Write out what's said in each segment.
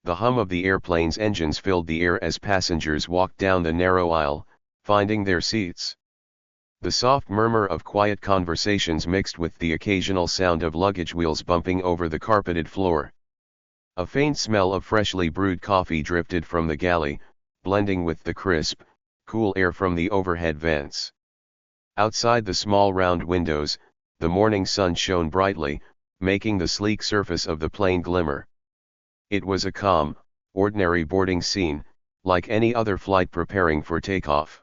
The hum of the airplane's engines filled the air as passengers walked down the narrow aisle, finding their seats. The soft murmur of quiet conversations mixed with the occasional sound of luggage wheels bumping over the carpeted floor. A faint smell of freshly brewed coffee drifted from the galley, blending with the crisp, cool air from the overhead vents. Outside the small round windows, the morning sun shone brightly, making the sleek surface of the plane glimmer. It was a calm, ordinary boarding scene, like any other flight preparing for takeoff.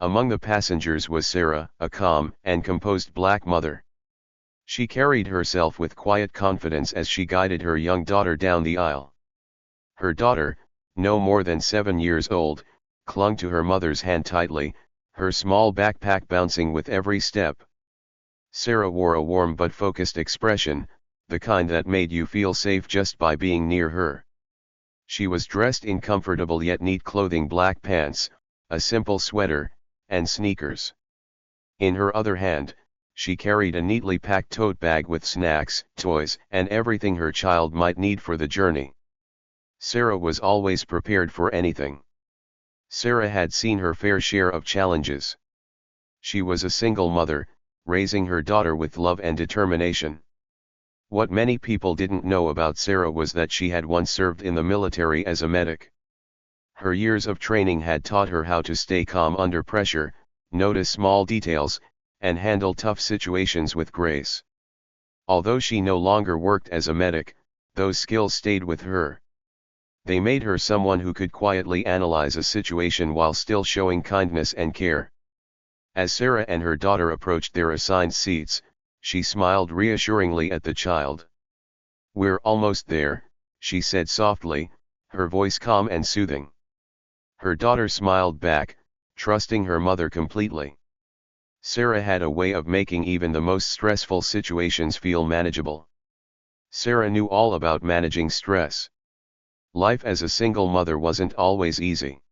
Among the passengers was Sarah, a calm and composed black mother. She carried herself with quiet confidence as she guided her young daughter down the aisle. Her daughter, no more than 7 years old, clung to her mother's hand tightly, her small backpack bouncing with every step. Sarah wore a warm but focused expression, the kind that made you feel safe just by being near her. She was dressed in comfortable yet neat clothing: black pants, a simple sweater, and sneakers. In her other hand, she carried a neatly packed tote bag with snacks, toys, and everything her child might need for the journey. Sarah was always prepared for anything. Sarah had seen her fair share of challenges. She was a single mother, raising her daughter with love and determination. What many people didn't know about Sarah was that she had once served in the military as a medic. Her years of training had taught her how to stay calm under pressure, notice small details, and handle tough situations with grace. Although she no longer worked as a medic, those skills stayed with her. They made her someone who could quietly analyze a situation while still showing kindness and care. As Sarah and her daughter approached their assigned seats, she smiled reassuringly at the child. "We're almost there," she said softly, her voice calm and soothing. Her daughter smiled back, trusting her mother completely. Sarah had a way of making even the most stressful situations feel manageable. Sarah knew all about managing stress. Life as a single mother wasn't always easy.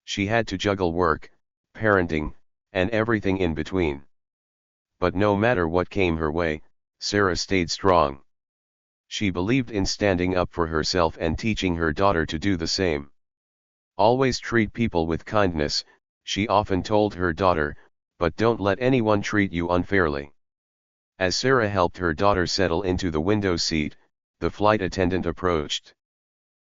She had to juggle work, parenting, and everything in between. But no matter what came her way, Sarah stayed strong. She believed in standing up for herself and teaching her daughter to do the same. "Always treat people with kindness," she often told her daughter, "but don't let anyone treat you unfairly." As Sarah helped her daughter settle into the window seat, the flight attendant approached.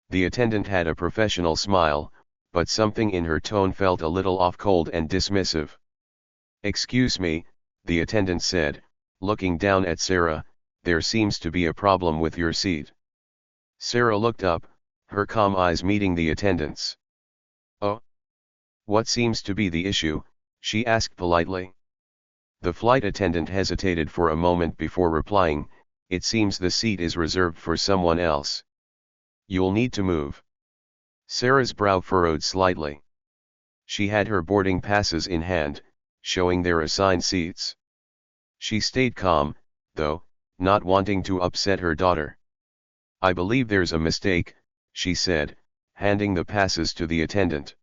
The attendant had a professional smile, but something in her tone felt a little off, cold and dismissive. "Excuse me," the attendant said, looking down at Sarah, "there seems to be a problem with your seat." Sarah looked up, her calm eyes meeting the attendant's. "Oh? What seems to be the issue?" she asked politely. The flight attendant hesitated for a moment before replying, "It seems the seat is reserved for someone else. You'll need to move." Sarah's brow furrowed slightly. She had her boarding passes in hand, showing their assigned seats. She stayed calm, though, not wanting to upset her daughter. "I believe there's a mistake," she said, handing the passes to the attendant.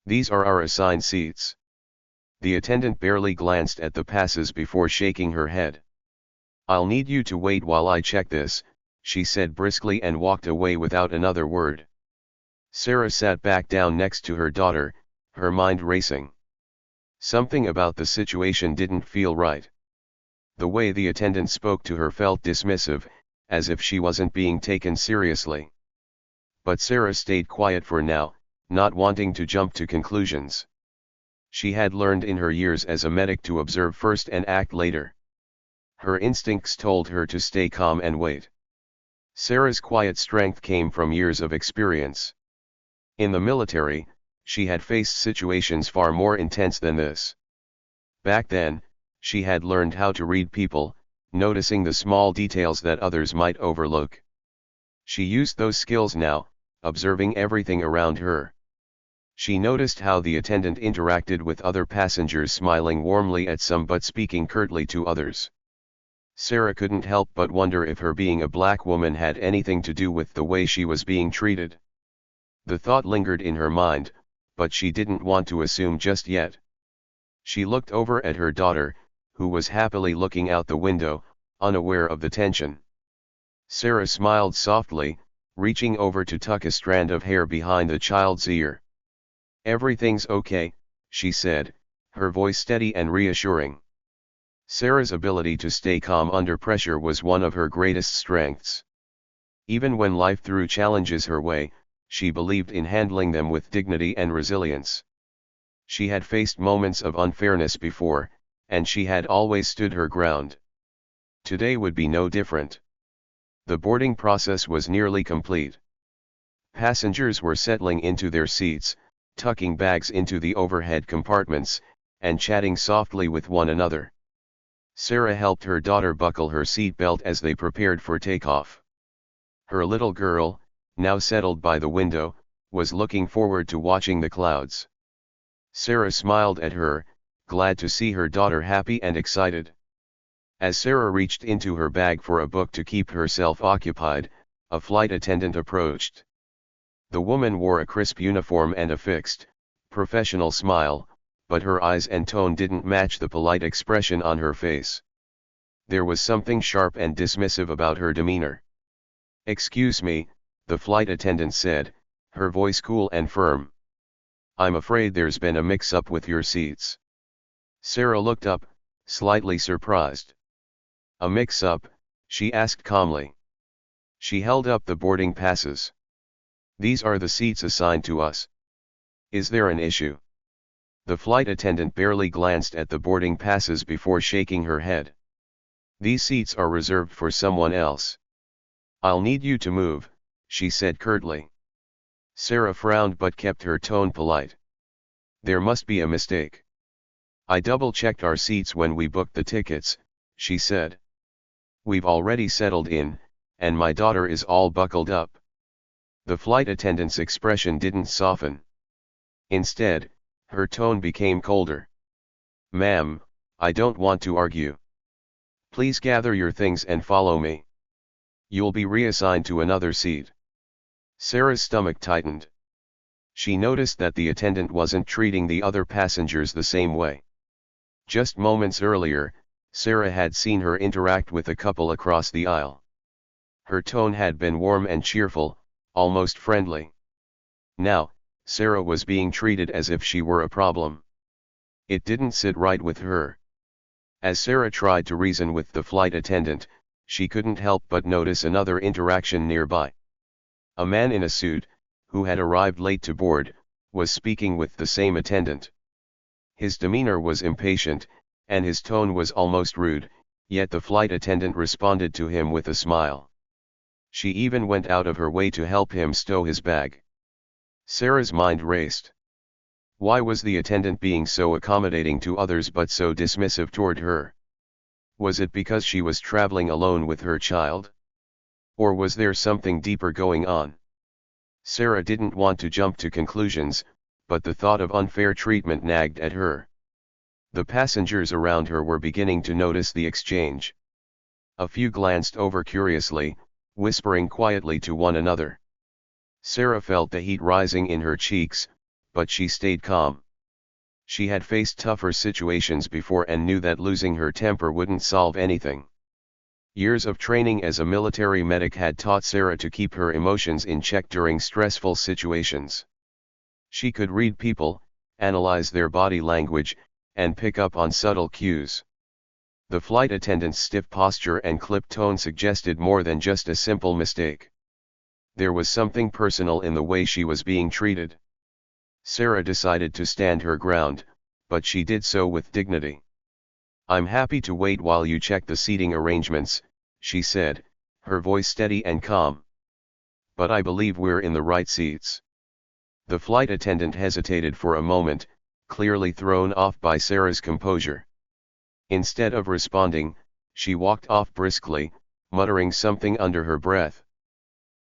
"These are our assigned seats." The attendant barely glanced at the passes before shaking her head. "I'll need you to wait while I check this," she said briskly and walked away without another word. Sarah sat back down next to her daughter, her mind racing. Something about the situation didn't feel right. The way the attendant spoke to her felt dismissive, as if she wasn't being taken seriously. But Sarah stayed quiet for now, not wanting to jump to conclusions. She had learned in her years as a medic to observe first and act later. Her instincts told her to stay calm and wait. Sarah's quiet strength came from years of experience. In the military, she had faced situations far more intense than this. Back then, she had learned how to read people, noticing the small details that others might overlook. She used those skills now, observing everything around her. She noticed how the attendant interacted with other passengers, smiling warmly at some but speaking curtly to others. Sarah couldn't help but wonder if her being a black woman had anything to do with the way she was being treated. The thought lingered in her mind, but she didn't want to assume just yet. She looked over at her daughter, who was happily looking out the window, unaware of the tension. Sarah smiled softly, reaching over to tuck a strand of hair behind the child's ear. "Everything's okay," she said, her voice steady and reassuring. Sarah's ability to stay calm under pressure was one of her greatest strengths. Even when life threw challenges her way, she believed in handling them with dignity and resilience. She had faced moments of unfairness before, and she had always stood her ground. Today would be no different. The boarding process was nearly complete. Passengers were settling into their seats, tucking bags into the overhead compartments, and chatting softly with one another. Sarah helped her daughter buckle her seatbelt as they prepared for takeoff. Her little girl, now settled by the window, was looking forward to watching the clouds. Sarah smiled at her, glad to see her daughter happy and excited. As Sarah reached into her bag for a book to keep herself occupied, a flight attendant approached. The woman wore a crisp uniform and a fixed, professional smile, but her eyes and tone didn't match the polite expression on her face. There was something sharp and dismissive about her demeanor. "Excuse me," the flight attendant said, her voice cool and firm. "I'm afraid there's been a mix-up with your seats." Sarah looked up, slightly surprised. "A mix-up?" she asked calmly. She held up the boarding passes. "These are the seats assigned to us. Is there an issue?" The flight attendant barely glanced at the boarding passes before shaking her head. "These seats are reserved for someone else." "I'll need you to move," she said curtly. Sarah frowned but kept her tone polite. "There must be a mistake. I double-checked our seats when we booked the tickets," she said. "We've already settled in, and my daughter is all buckled up." The flight attendant's expression didn't soften. Instead, her tone became colder. "Ma'am, I don't want to argue. Please gather your things and follow me. You'll be reassigned to another seat." Sarah's stomach tightened. She noticed that the attendant wasn't treating the other passengers the same way. Just moments earlier, Sarah had seen her interact with a couple across the aisle. Her tone had been warm and cheerful, almost friendly. Now, Sarah was being treated as if she were a problem. It didn't sit right with her. As Sarah tried to reason with the flight attendant, she couldn't help but notice another interaction nearby. A man in a suit, who had arrived late to board, was speaking with the same attendant. His demeanor was impatient, and his tone was almost rude, yet the flight attendant responded to him with a smile. She even went out of her way to help him stow his bag. Sarah's mind raced. Why was the attendant being so accommodating to others but so dismissive toward her? Was it because she was traveling alone with her child? Or was there something deeper going on? Sarah didn't want to jump to conclusions, but the thought of unfair treatment nagged at her. The passengers around her were beginning to notice the exchange. A few glanced over curiously, whispering quietly to one another. Sarah felt the heat rising in her cheeks, but she stayed calm. She had faced tougher situations before and knew that losing her temper wouldn't solve anything. Years of training as a military medic had taught Sarah to keep her emotions in check during stressful situations. She could read people, analyze their body language, and pick up on subtle cues. The flight attendant's stiff posture and clipped tone suggested more than just a simple mistake. There was something personal in the way she was being treated. Sarah decided to stand her ground, but she did so with dignity. "I'm happy to wait while you check the seating arrangements," she said, her voice steady and calm. "But I believe we're in the right seats." The flight attendant hesitated for a moment, clearly thrown off by Sarah's composure. Instead of responding, she walked off briskly, muttering something under her breath.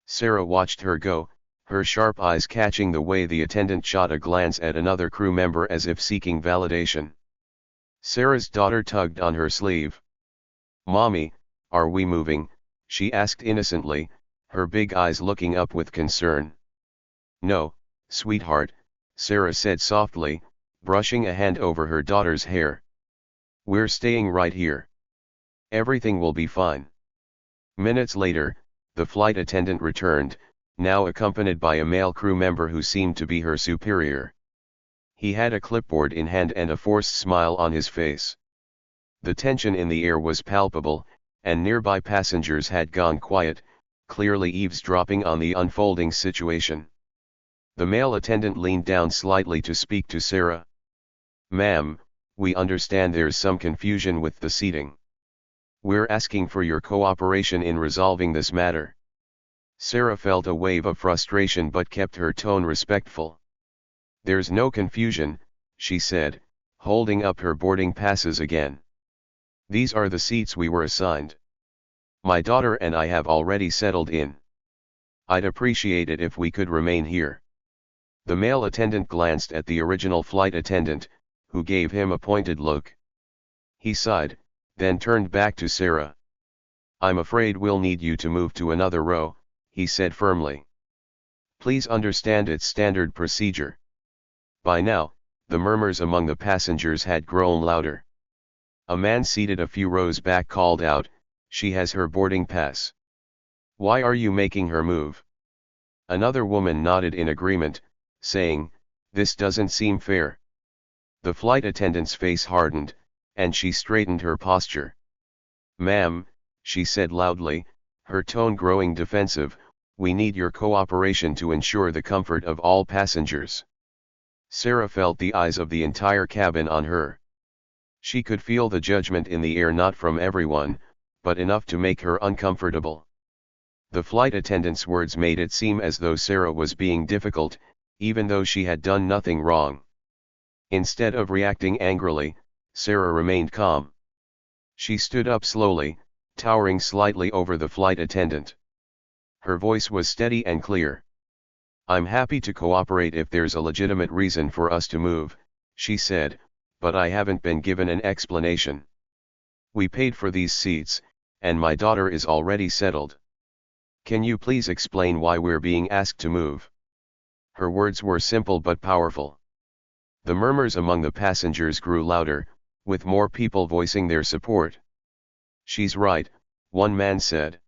Sarah watched her go, her sharp eyes catching the way the attendant shot a glance at another crew member as if seeking validation. Sarah's daughter tugged on her sleeve. "Mommy, are we moving?" she asked innocently, her big eyes looking up with concern. "No, sweetheart," Sarah said softly, brushing a hand over her daughter's hair. "We're staying right here. Everything will be fine." Minutes later, the flight attendant returned, now accompanied by a male crew member who seemed to be her superior. He had a clipboard in hand and a forced smile on his face. The tension in the air was palpable, and nearby passengers had gone quiet, clearly eavesdropping on the unfolding situation. The male attendant leaned down slightly to speak to Sarah. "Ma'am, we understand there's some confusion with the seating. We're asking for your cooperation in resolving this matter." Sarah felt a wave of frustration but kept her tone respectful. "There's no confusion," she said, holding up her boarding passes again. "These are the seats we were assigned. My daughter and I have already settled in. I'd appreciate it if we could remain here." The male attendant glanced at the original flight attendant, who gave him a pointed look. He sighed, then turned back to Sarah. "I'm afraid we'll need you to move to another row," he said firmly. "Please understand it's standard procedure." By now, the murmurs among the passengers had grown louder. A man seated a few rows back called out, "She has her boarding pass. Why are you making her move?" Another woman nodded in agreement, saying, "This doesn't seem fair." The flight attendant's face hardened, and she straightened her posture. "Ma'am," she said loudly, her tone growing defensive, "we need your cooperation to ensure the comfort of all passengers." Sarah felt the eyes of the entire cabin on her. She could feel the judgment in the air, not from everyone, but enough to make her uncomfortable. The flight attendant's words made it seem as though Sarah was being difficult, even though she had done nothing wrong. Instead of reacting angrily, Sarah remained calm. She stood up slowly, towering slightly over the flight attendant. Her voice was steady and clear. "I'm happy to cooperate if there's a legitimate reason for us to move," she said, "but I haven't been given an explanation. We paid for these seats, and my daughter is already settled. Can you please explain why we're being asked to move?" Her words were simple but powerful. The murmurs among the passengers grew louder, with more people voicing their support. "She's right," one man said.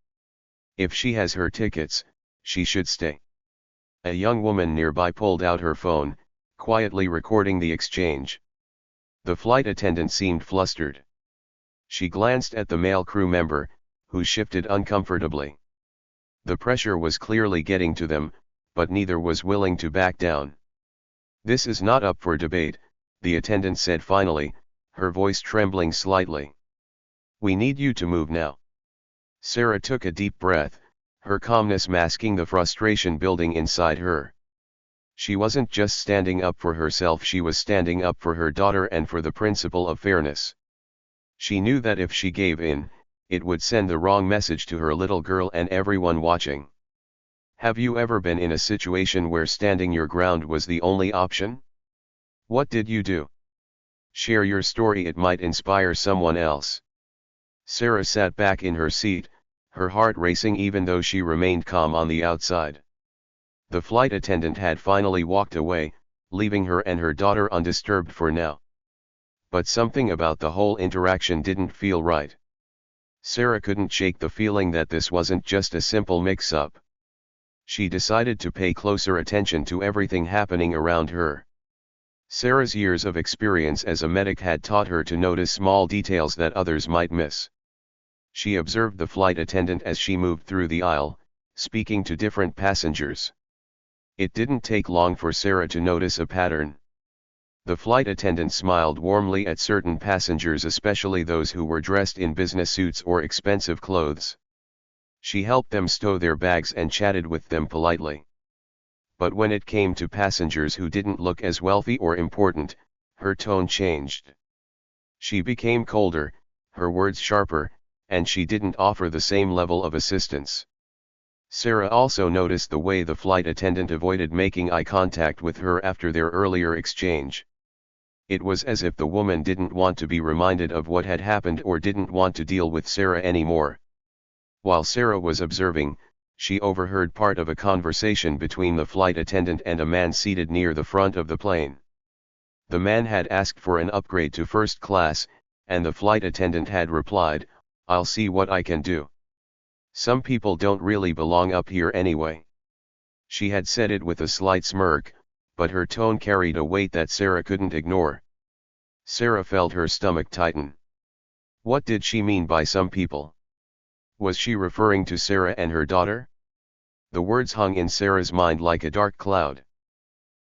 "If she has her tickets, she should stay." A young woman nearby pulled out her phone, quietly recording the exchange. The flight attendant seemed flustered. She glanced at the male crew member, who shifted uncomfortably. The pressure was clearly getting to them, but neither was willing to back down. "This is not up for debate," the attendant said finally, her voice trembling slightly. "We need you to move now." Sarah took a deep breath, her calmness masking the frustration building inside her. She wasn't just standing up for herself, she was standing up for her daughter and for the principle of fairness. She knew that if she gave in, it would send the wrong message to her little girl and everyone watching. Have you ever been in a situation where standing your ground was the only option? What did you do? Share your story, it might inspire someone else. Sarah sat back in her seat, her heart racing even though she remained calm on the outside. The flight attendant had finally walked away, leaving her and her daughter undisturbed for now. But something about the whole interaction didn't feel right. Sarah couldn't shake the feeling that this wasn't just a simple mix-up. She decided to pay closer attention to everything happening around her. Sarah's years of experience as a medic had taught her to notice small details that others might miss. She observed the flight attendant as she moved through the aisle, speaking to different passengers. It didn't take long for Sarah to notice a pattern. The flight attendant smiled warmly at certain passengers, especially those who were dressed in business suits or expensive clothes. She helped them stow their bags and chatted with them politely. But when it came to passengers who didn't look as wealthy or important, her tone changed. She became colder, her words sharper, and she didn't offer the same level of assistance. Sarah also noticed the way the flight attendant avoided making eye contact with her after their earlier exchange. It was as if the woman didn't want to be reminded of what had happened or didn't want to deal with Sarah anymore. While Sarah was observing, she overheard part of a conversation between the flight attendant and a man seated near the front of the plane. The man had asked for an upgrade to first class, and the flight attendant had replied, "I'll see what I can do. Some people don't really belong up here anyway." She had said it with a slight smirk, but her tone carried a weight that Sarah couldn't ignore. Sarah felt her stomach tighten. What did she mean by some people? Was she referring to Sarah and her daughter? The words hung in Sarah's mind like a dark cloud.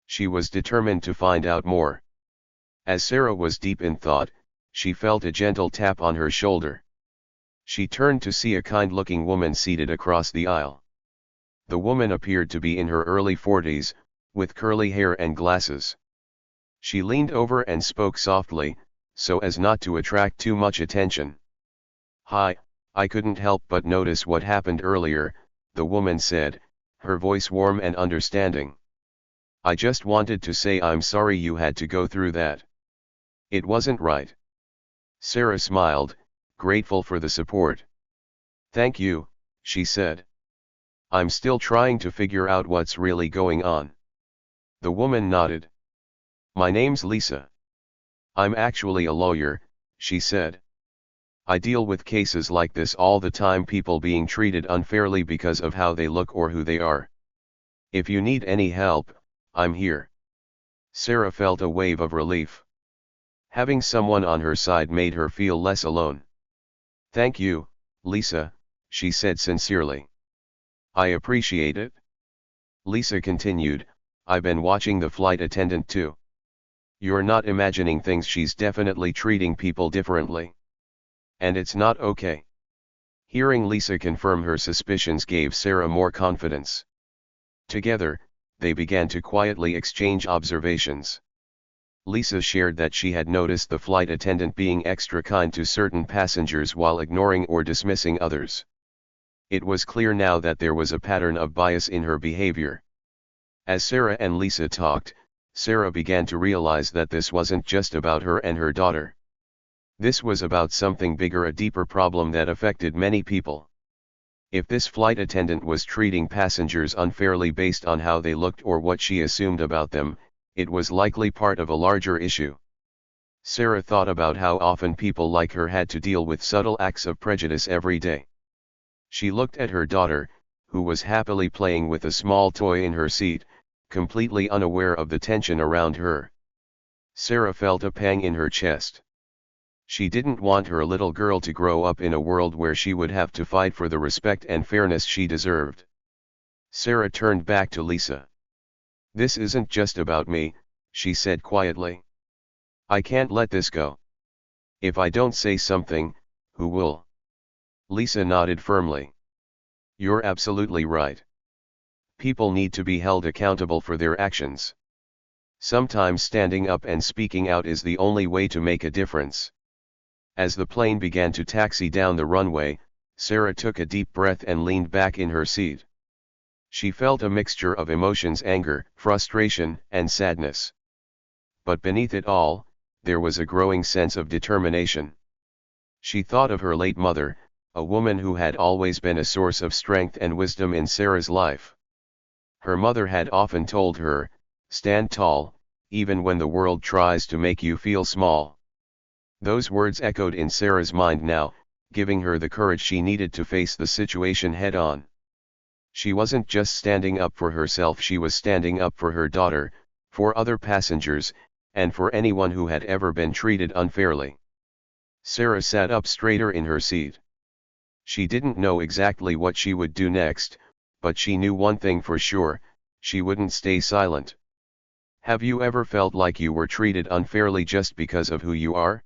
She was determined to find out more. As Sarah was deep in thought, she felt a gentle tap on her shoulder. She turned to see a kind-looking woman seated across the aisle. The woman appeared to be in her early 40s, with curly hair and glasses. She leaned over and spoke softly, so as not to attract too much attention. "Hi, I couldn't help but notice what happened earlier," the woman said, her voice warm and understanding. "I just wanted to say I'm sorry you had to go through that. It wasn't right." Sarah smiled, grateful for the support. "Thank you," she said. "I'm still trying to figure out what's really going on." The woman nodded. "My name's Lisa. I'm actually a lawyer," she said. "I deal with cases like this all the time, people being treated unfairly because of how they look or who they are. If you need any help, I'm here." Sarah felt a wave of relief. Having someone on her side made her feel less alone. "Thank you, Lisa," she said sincerely. "I appreciate it." Lisa continued, "I've been watching the flight attendant too. You're not imagining things, she's definitely treating people differently. And it's not okay." Hearing Lisa confirm her suspicions gave Sarah more confidence. Together, they began to quietly exchange observations. Lisa shared that she had noticed the flight attendant being extra kind to certain passengers while ignoring or dismissing others. It was clear now that there was a pattern of bias in her behavior. As Sarah and Lisa talked, Sarah began to realize that this wasn't just about her and her daughter. This was about something bigger, a deeper problem that affected many people. If this flight attendant was treating passengers unfairly based on how they looked or what she assumed about them, it was likely part of a larger issue. Sarah thought about how often people like her had to deal with subtle acts of prejudice every day. She looked at her daughter, who was happily playing with a small toy in her seat, completely unaware of the tension around her. Sarah felt a pang in her chest. She didn't want her little girl to grow up in a world where she would have to fight for the respect and fairness she deserved. Sarah turned back to Lisa. "This isn't just about me," she said quietly. "I can't let this go. If I don't say something, who will?" Lisa nodded firmly. "You're absolutely right. People need to be held accountable for their actions. Sometimes standing up and speaking out is the only way to make a difference." As the plane began to taxi down the runway, Sarah took a deep breath and leaned back in her seat. She felt a mixture of emotions: anger, frustration, and sadness. But beneath it all, there was a growing sense of determination. She thought of her late mother, a woman who had always been a source of strength and wisdom in Sarah's life. Her mother had often told her, "Stand tall, even when the world tries to make you feel small." Those words echoed in Sarah's mind now, giving her the courage she needed to face the situation head-on. She wasn't just standing up for herself, she was standing up for her daughter, for other passengers, and for anyone who had ever been treated unfairly. Sarah sat up straighter in her seat. She didn't know exactly what she would do next, but she knew one thing for sure: she wouldn't stay silent. Have you ever felt like you were treated unfairly just because of who you are?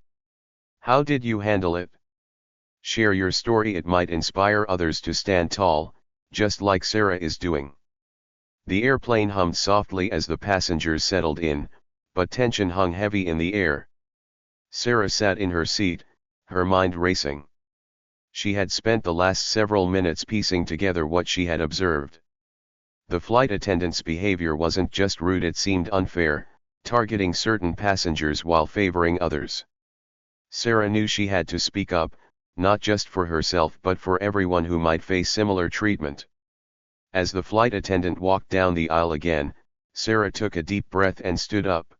How did you handle it? Share your story, it might inspire others to stand tall, just like Sarah is doing. The airplane hummed softly as the passengers settled in, but tension hung heavy in the air. Sarah sat in her seat, her mind racing. She had spent the last several minutes piecing together what she had observed. The flight attendant's behavior wasn't just rude, it seemed unfair, targeting certain passengers while favoring others. Sarah knew she had to speak up, not just for herself but for everyone who might face similar treatment. As the flight attendant walked down the aisle again, Sarah took a deep breath and stood up.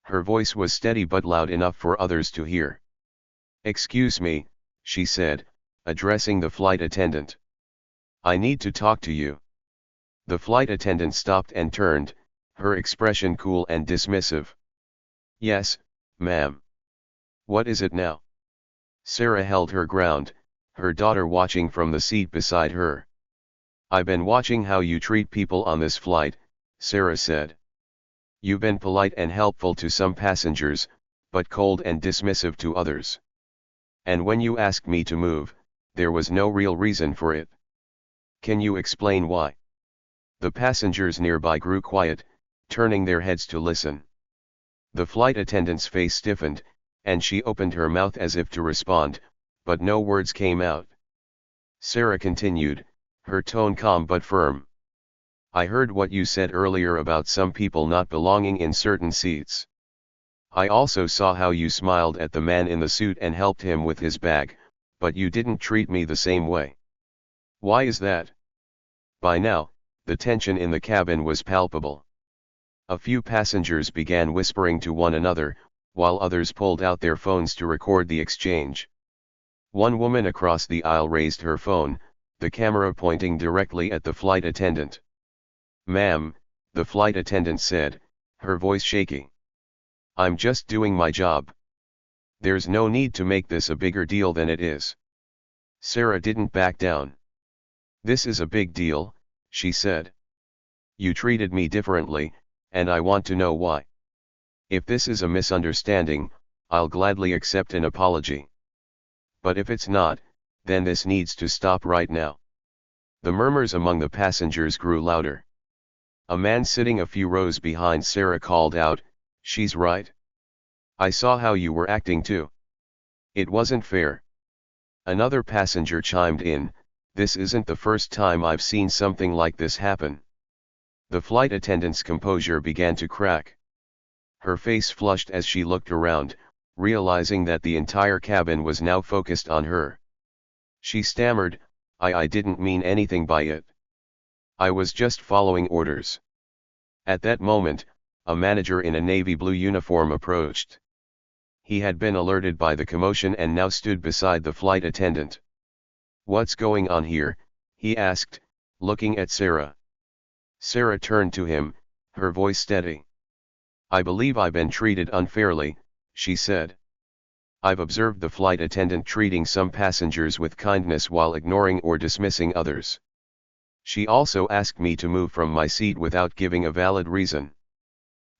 Her voice was steady but loud enough for others to hear. "Excuse me," she said, addressing the flight attendant. "I need to talk to you." The flight attendant stopped and turned, her expression cool and dismissive. "Yes, ma'am. What is it now?" Sarah held her ground, her daughter watching from the seat beside her. "I've been watching how you treat people on this flight," Sarah said. "You've been polite and helpful to some passengers, but cold and dismissive to others. And when you asked me to move, there was no real reason for it. Can you explain why?" The passengers nearby grew quiet, turning their heads to listen. The flight attendant's face stiffened, and she opened her mouth as if to respond, but no words came out. Sarah continued, her tone calm but firm. "I heard what you said earlier about some people not belonging in certain seats. I also saw how you smiled at the man in the suit and helped him with his bag, but you didn't treat me the same way. Why is that?" By now, the tension in the cabin was palpable. A few passengers began whispering to one another, while others pulled out their phones to record the exchange. One woman across the aisle raised her phone, the camera pointing directly at the flight attendant. "Ma'am," the flight attendant said, her voice shaky. "I'm just doing my job. There's no need to make this a bigger deal than it is." Sarah didn't back down. "This is a big deal," she said. "You treated me differently, and I want to know why. If this is a misunderstanding, I'll gladly accept an apology. But if it's not, then this needs to stop right now." The murmurs among the passengers grew louder. A man sitting a few rows behind Sarah called out, "She's right. I saw how you were acting too. It wasn't fair." Another passenger chimed in, "This isn't the first time I've seen something like this happen." The flight attendant's composure began to crack. Her face flushed as she looked around, realizing that the entire cabin was now focused on her. She stammered, I didn't mean anything by it. I was just following orders." At that moment, a manager in a navy blue uniform approached. He had been alerted by the commotion and now stood beside the flight attendant. "What's going on here?" he asked, looking at Sarah. Sarah turned to him, her voice steady. "I believe I've been treated unfairly," she said. "I've observed the flight attendant treating some passengers with kindness while ignoring or dismissing others. She also asked me to move from my seat without giving a valid reason."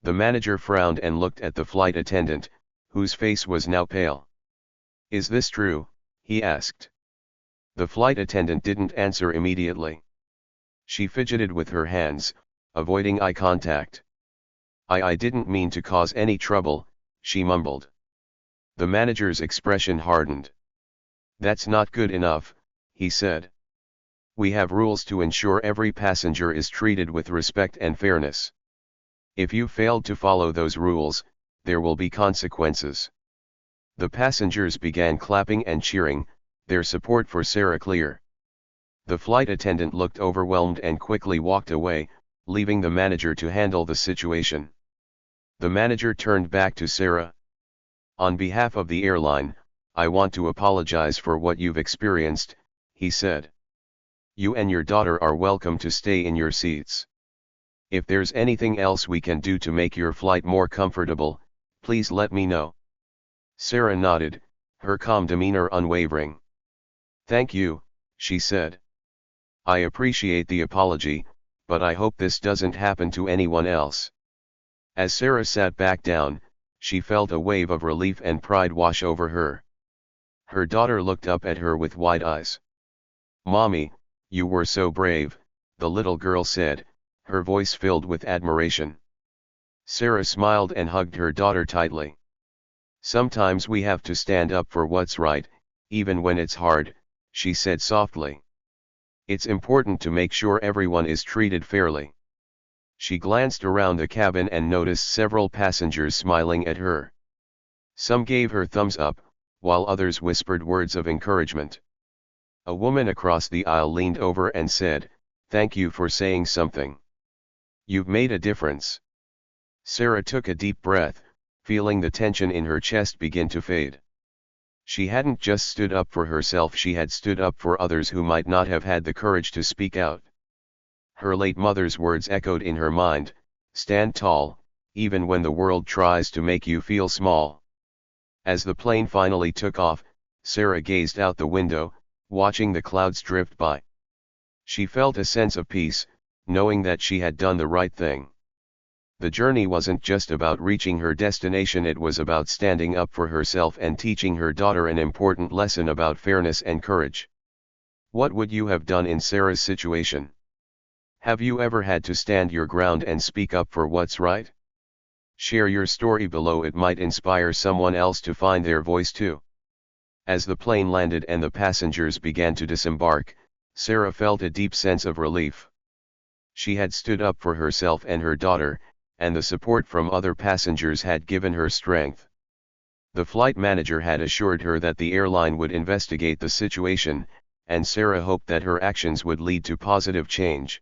The manager frowned and looked at the flight attendant, whose face was now pale. "Is this true?" he asked. The flight attendant didn't answer immediately. She fidgeted with her hands, avoiding eye contact. I didn't mean to cause any trouble," she mumbled. The manager's expression hardened. "That's not good enough," he said. "We have rules to ensure every passenger is treated with respect and fairness. If you failed to follow those rules, there will be consequences." The passengers began clapping and cheering, their support for Sarah clear. The flight attendant looked overwhelmed and quickly walked away, leaving the manager to handle the situation. The manager turned back to Sarah. "On behalf of the airline, I want to apologize for what you've experienced," he said. "You and your daughter are welcome to stay in your seats. If there's anything else we can do to make your flight more comfortable, please let me know." Sarah nodded, her calm demeanor unwavering. "Thank you," she said. "I appreciate the apology, but I hope this doesn't happen to anyone else." As Sarah sat back down, she felt a wave of relief and pride wash over her. Her daughter looked up at her with wide eyes. "Mommy, you were so brave," the little girl said, her voice filled with admiration. Sarah smiled and hugged her daughter tightly. "Sometimes we have to stand up for what's right, even when it's hard," she said softly. "It's important to make sure everyone is treated fairly." She glanced around the cabin and noticed several passengers smiling at her. Some gave her thumbs up, while others whispered words of encouragement. A woman across the aisle leaned over and said, "Thank you for saying something. You've made a difference." Sarah took a deep breath, feeling the tension in her chest begin to fade. She hadn't just stood up for herself, she had stood up for others who might not have had the courage to speak out. Her late mother's words echoed in her mind, "Stand tall, even when the world tries to make you feel small." As the plane finally took off, Sarah gazed out the window, watching the clouds drift by. She felt a sense of peace, knowing that she had done the right thing. The journey wasn't just about reaching her destination, it was about standing up for herself and teaching her daughter an important lesson about fairness and courage. What would you have done in Sarah's situation? Have you ever had to stand your ground and speak up for what's right? Share your story below, it might inspire someone else to find their voice too. As the plane landed and the passengers began to disembark, Sarah felt a deep sense of relief. She had stood up for herself and her daughter, and the support from other passengers had given her strength. The flight manager had assured her that the airline would investigate the situation, and Sarah hoped that her actions would lead to positive change.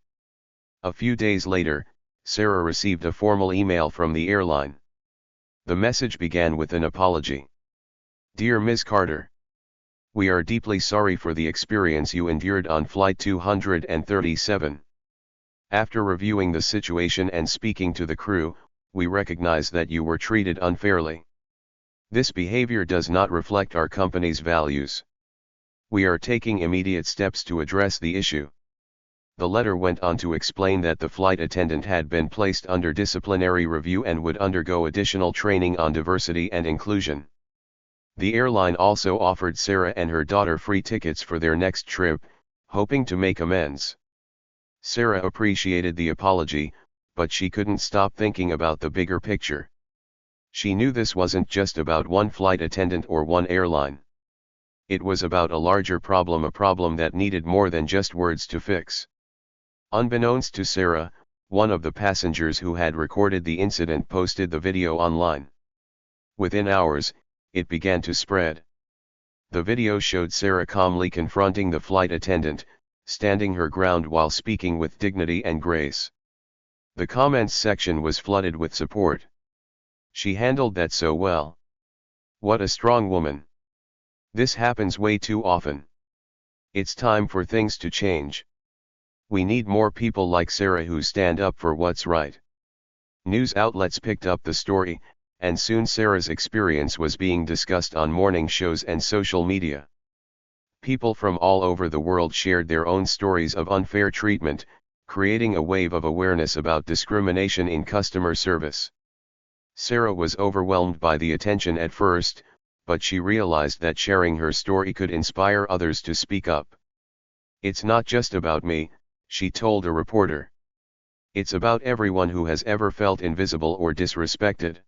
A few days later, Sarah received a formal email from the airline. The message began with an apology. "Dear Ms. Carter, we are deeply sorry for the experience you endured on Flight 237. After reviewing the situation and speaking to the crew, we recognize that you were treated unfairly. This behavior does not reflect our company's values. We are taking immediate steps to address the issue." The letter went on to explain that the flight attendant had been placed under disciplinary review and would undergo additional training on diversity and inclusion. The airline also offered Sarah and her daughter free tickets for their next trip, hoping to make amends. Sarah appreciated the apology, but she couldn't stop thinking about the bigger picture. She knew this wasn't just about one flight attendant or one airline. It was about a larger problem, a problem that needed more than just words to fix. Unbeknownst to Sarah, one of the passengers who had recorded the incident posted the video online. Within hours, it began to spread. The video showed Sarah calmly confronting the flight attendant, standing her ground while speaking with dignity and grace. The comments section was flooded with support. "She handled that so well. What a strong woman. This happens way too often. It's time for things to change. We need more people like Sarah who stand up for what's right." News outlets picked up the story, and soon Sarah's experience was being discussed on morning shows and social media. People from all over the world shared their own stories of unfair treatment, creating a wave of awareness about discrimination in customer service. Sarah was overwhelmed by the attention at first, but she realized that sharing her story could inspire others to speak up. "It's not just about me," she told a reporter. "It's about everyone who has ever felt invisible or disrespected.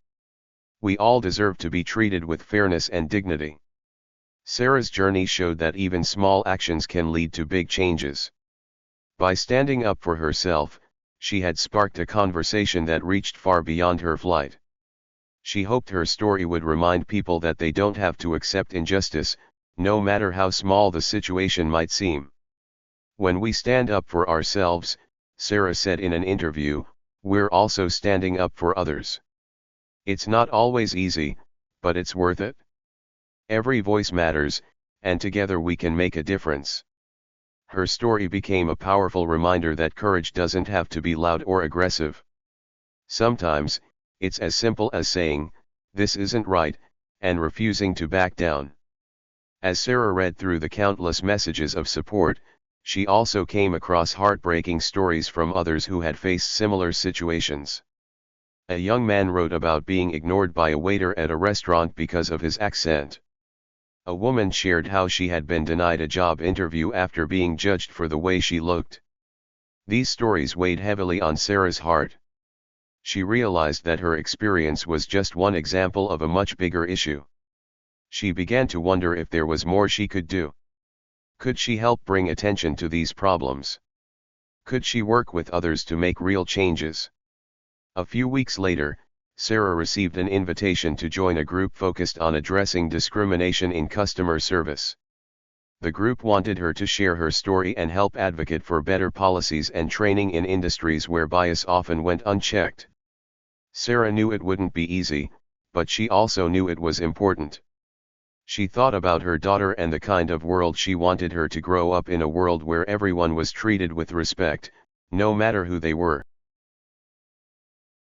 We all deserve to be treated with fairness and dignity." Sarah's journey showed that even small actions can lead to big changes. By standing up for herself, she had sparked a conversation that reached far beyond her flight. She hoped her story would remind people that they don't have to accept injustice, no matter how small the situation might seem. "When we stand up for ourselves," Sarah said in an interview, "we're also standing up for others. It's not always easy, but it's worth it. Every voice matters, and together we can make a difference." Her story became a powerful reminder that courage doesn't have to be loud or aggressive. Sometimes, it's as simple as saying, "This isn't right," and refusing to back down. As Sarah read through the countless messages of support, she also came across heartbreaking stories from others who had faced similar situations. A young man wrote about being ignored by a waiter at a restaurant because of his accent. A woman shared how she had been denied a job interview after being judged for the way she looked. These stories weighed heavily on Sarah's heart. She realized that her experience was just one example of a much bigger issue. She began to wonder if there was more she could do. Could she help bring attention to these problems? Could she work with others to make real changes? A few weeks later, Sarah received an invitation to join a group focused on addressing discrimination in customer service. The group wanted her to share her story and help advocate for better policies and training in industries where bias often went unchecked. Sarah knew it wouldn't be easy, but she also knew it was important. She thought about her daughter and the kind of world she wanted her to grow up in, a world where everyone was treated with respect, no matter who they were.